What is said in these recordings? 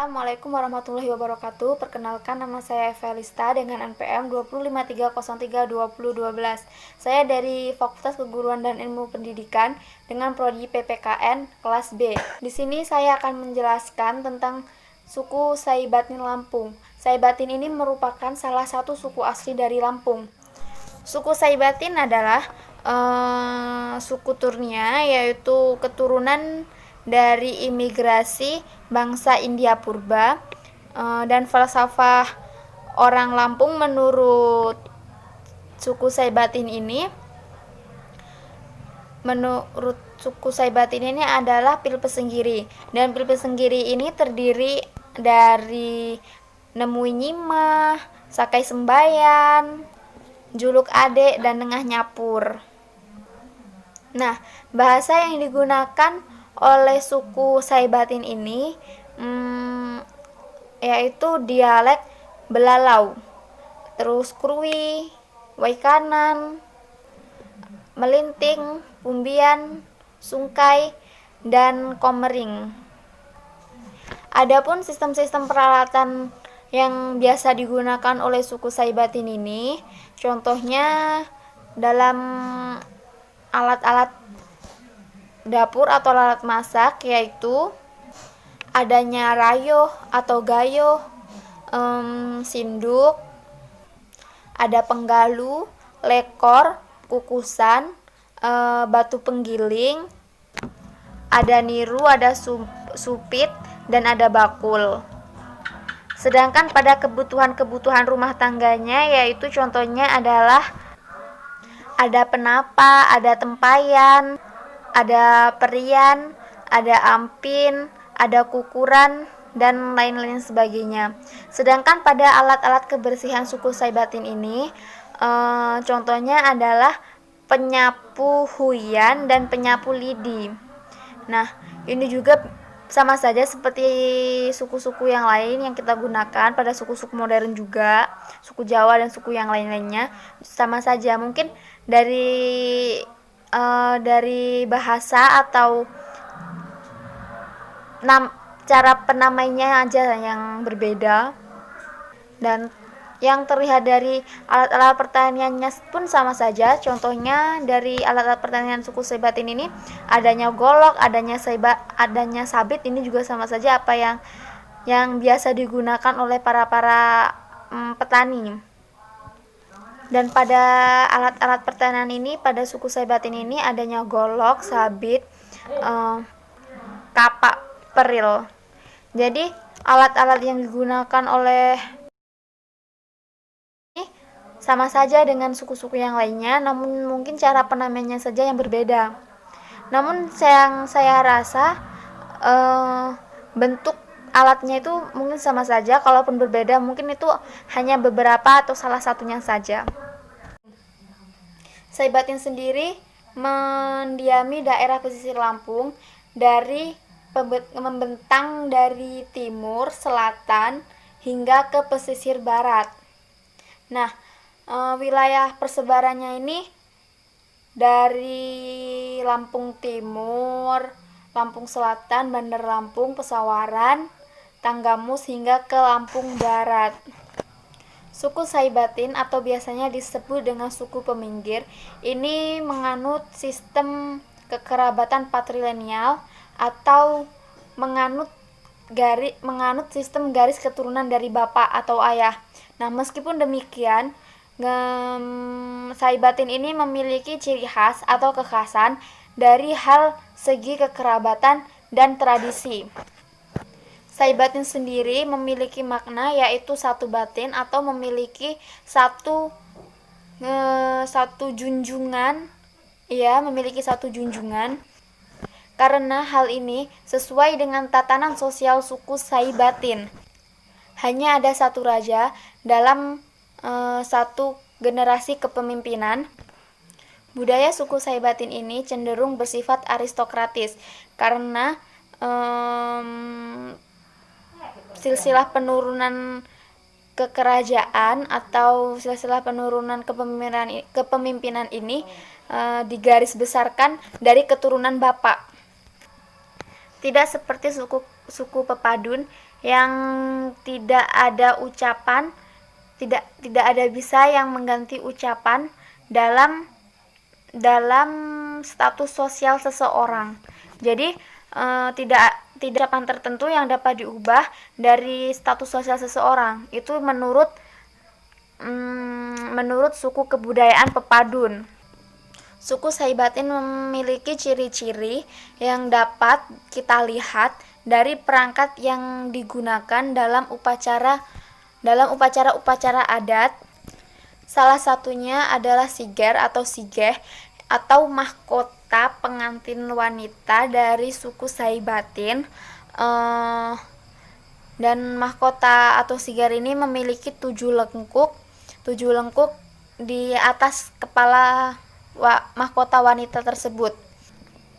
Assalamualaikum warahmatullahi wabarakatuh. Perkenalkan, nama saya Evelista dengan NPM 253032012. Saya dari Fakultas Keguruan dan Ilmu Pendidikan dengan prodi PPKN kelas B. Di sini saya akan menjelaskan tentang suku Saibatin Lampung. Saibatin ini merupakan salah satu suku asli dari Lampung. Suku Saibatin adalah suku Turnia, yaitu keturunan dari imigrasi bangsa India Purba, dan falsafah orang Lampung menurut suku Saibatin ini adalah Pil Pesenggiri, dan Pil Pesenggiri ini terdiri dari Nemui Nyimah, Sakai Sembayan, Juluk Ade, dan Nengah Nyapur. Nah, bahasa yang digunakan oleh suku Saibatin ini yaitu dialek Belalau, terus Krui, Waikanan, Melinting, Pumbian, Sungkai, dan Komering. Adapun sistem-sistem peralatan yang biasa digunakan oleh suku Saibatin ini, contohnya dalam alat-alat dapur atau alat masak, yaitu adanya rayoh atau gayoh, sinduk, ada penggalu, lekor, kukusan, batu penggiling, ada niru, ada supit, dan ada bakul. Sedangkan pada kebutuhan rumah tangganya, yaitu contohnya adalah ada penapa, ada tempayan, ada perian, ada ampin, ada kukuran, dan lain-lain sebagainya. Sedangkan pada alat-alat kebersihan suku Saibatin ini, contohnya adalah penyapu huyan dan penyapu lidi. Nah, ini juga sama saja seperti suku-suku yang lain yang kita gunakan pada suku-suku modern juga, suku Jawa dan suku yang lain-lainnya sama saja. Mungkin dari bahasa atau cara penamainya aja yang berbeda, dan yang terlihat dari alat-alat pertaniannya pun sama saja. Contohnya dari alat-alat pertanian suku Saibatin ini adanya golok, adanya sabit, ini juga sama saja apa yang biasa digunakan oleh para petani. Dan pada alat-alat pertanian ini, pada suku Saibatin ini adanya golok, sabit, kapak, peril. Jadi alat-alat yang digunakan oleh ini sama saja dengan suku-suku yang lainnya, namun mungkin cara penamaiannya saja yang berbeda. Namun yang saya rasa bentuk alatnya itu mungkin sama saja, kalaupun berbeda mungkin itu hanya beberapa atau salah satunya saja. Saibatin sendiri mendiami daerah pesisir Lampung membentang dari timur, selatan, hingga ke pesisir barat. Nah, wilayah persebarannya ini dari Lampung Timur, Lampung Selatan, Bandar Lampung, Pesawaran, Tanggamus, hingga ke Lampung Barat. Suku Saibatin atau biasanya disebut dengan suku peminggir ini menganut sistem kekerabatan patrilineal atau menganut sistem garis keturunan dari bapak atau ayah. Nah, meskipun demikian, Saibatin ini memiliki ciri khas atau kekhasan dari hal segi kekerabatan dan tradisi. Saibatin sendiri memiliki makna, yaitu satu batin atau memiliki satu junjungan, memiliki satu junjungan. Karena hal ini sesuai dengan tatanan sosial suku Saibatin. Hanya ada satu raja dalam satu generasi kepemimpinan. Budaya suku Saibatin ini cenderung bersifat aristokratis karena silsilah penurunan kekerajaan atau silsilah penurunan kepemimpinan ini digaris besarkan dari keturunan bapak. Tidak seperti suku Pepadun yang tidak ada ucapan, tidak ada bisa yang mengganti ucapan dalam status sosial seseorang. Jadi tidak ucapan tertentu yang dapat diubah dari status sosial seseorang. Itu menurut suku kebudayaan Pepadun. Suku Saibatin memiliki ciri-ciri yang dapat kita lihat dari perangkat yang digunakan dalam upacara adat. Salah satunya adalah siger atau sigeh atau mahkota pengantin wanita dari suku Saibatin. Dan mahkota atau siger ini memiliki 7 lengkuk di atas kepala mahkota wanita tersebut.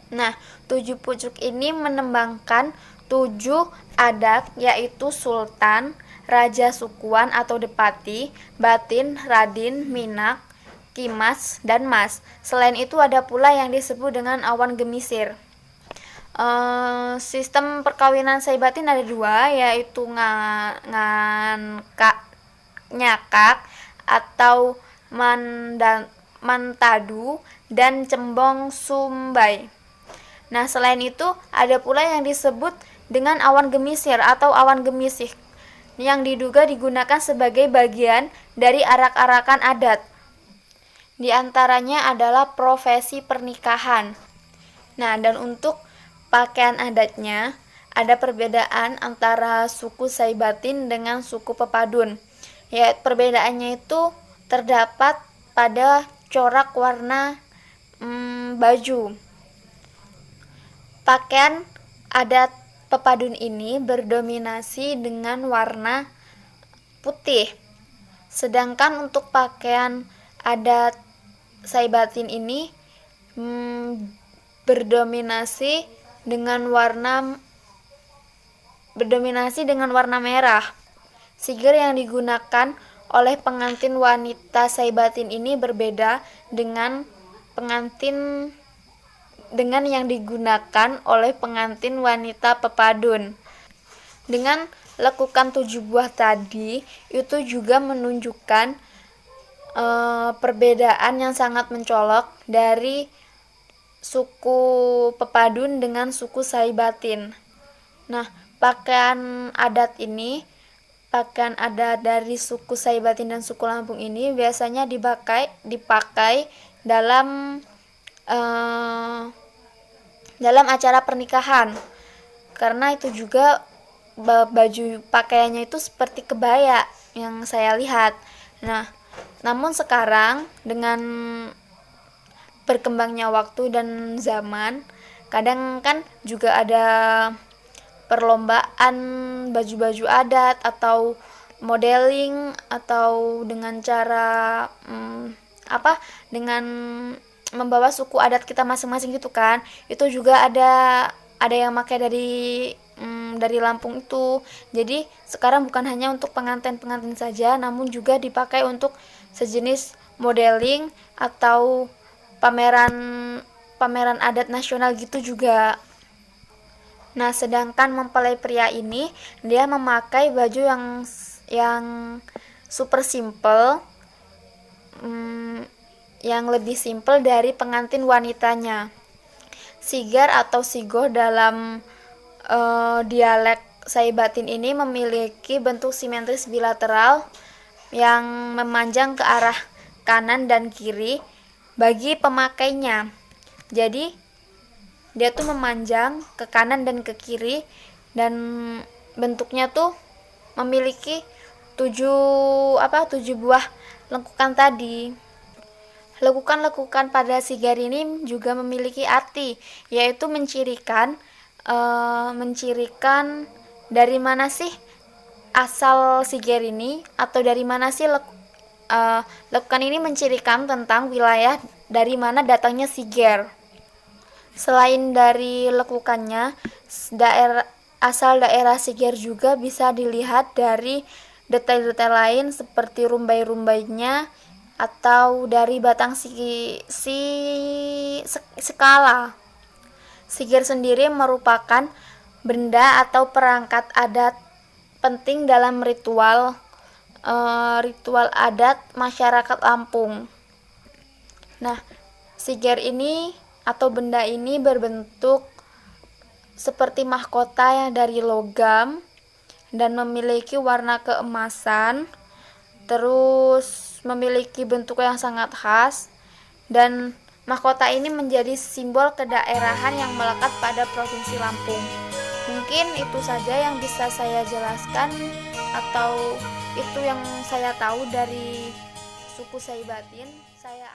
Nah, 7 pucuk ini menembangkan 7 adat, yaitu sultan, raja sukuan atau depati, batin, radin, minak, kimas, dan mas. Selain itu ada pula yang disebut dengan awan gemisir. Sistem perkawinan Saibatin ada 2, yaitu nyakak atau mantadu dan cembong sumbai. Nah, selain itu ada pula yang disebut dengan awan gemisir atau awan gemisih yang diduga digunakan sebagai bagian dari arak-arakan adat. Di antaranya adalah profesi pernikahan. Nah, dan untuk pakaian adatnya ada perbedaan antara suku Saibatin dengan suku Pepadun. Ya, perbedaannya itu terdapat pada corak warna baju. Pakaian adat Pepadun ini berdominasi dengan warna putih. Sedangkan untuk pakaian adat Saibatin ini berdominasi dengan warna merah. Siger yang digunakan oleh pengantin wanita Saibatin ini berbeda dengan yang digunakan oleh pengantin wanita Pepadun. Dengan lekukan 7 buah tadi, itu juga menunjukkan perbedaan yang sangat mencolok dari suku Pepadun dengan suku Saibatin. Nah, pakaian adat dari suku Saibatin dan suku Lampung ini biasanya dipakai dalam acara pernikahan, karena itu juga baju pakaiannya itu seperti kebaya yang saya lihat. Nah, namun sekarang dengan berkembangnya waktu dan zaman, kadang kan juga ada perlombaan baju-baju adat atau modeling, atau dengan cara dengan membawa suku adat kita masing-masing gitu kan. Itu juga ada yang pakai dari Lampung itu. Jadi sekarang bukan hanya untuk pengantin saja, namun juga dipakai untuk sejenis modeling atau pameran adat nasional gitu juga. Nah, sedangkan mempelai pria ini dia memakai baju yang super simple, yang lebih simple dari pengantin wanitanya. Siger atau sigoh dalam dialek Saibatin ini memiliki bentuk simetris bilateral yang memanjang ke arah kanan dan kiri bagi pemakainya. Jadi dia tuh memanjang ke kanan dan ke kiri, dan bentuknya tuh memiliki 7 buah lengkukan tadi. Lekukan-lekukan pada siger ini juga memiliki arti, yaitu mencirikan dari mana sih asal siger ini, atau dari mana sih lekukan ini mencirikan tentang wilayah dari mana datangnya siger. Selain dari lekukannya, asal daerah siger juga bisa dilihat dari detail-detail lain seperti rumbai-rumbainya atau dari batang skala. Siger sendiri merupakan benda atau perangkat adat penting dalam ritual adat masyarakat Lampung. Nah, siger ini atau benda ini berbentuk seperti mahkota yang dari logam dan memiliki warna keemasan, terus memiliki bentuk yang sangat khas, dan mahkota ini menjadi simbol kedaerahan yang melekat pada Provinsi Lampung. Mungkin itu saja yang bisa saya jelaskan atau itu yang saya tahu dari suku Saibatin. Saya